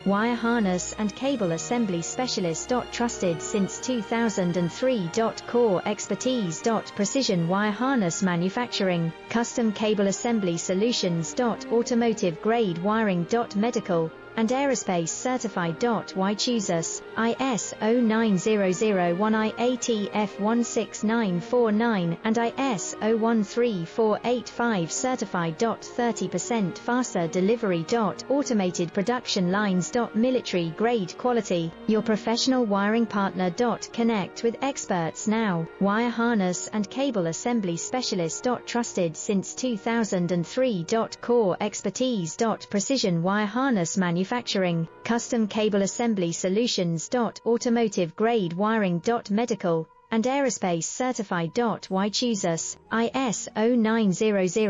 Wire harness and cable assembly specialist. Trusted since 2003. Core expertise. Precision wire harness manufacturing, custom cable assembly solutions. Automotive grade wiring. Medical and aerospace certified. Why choose us? ISO 9001, IATF 16949 and ISO 13485 certified. 30% faster delivery. Automated production lines. Military grade quality, your professional wiring partner. Connect with experts now. Wire harness and cable assembly specialist. Trusted since 2003. Core expertise. Precision wire harness manufacturing, custom cable assembly solutions. Automotive grade wiring. Medical and aerospace certified. Why choose us? ISO 900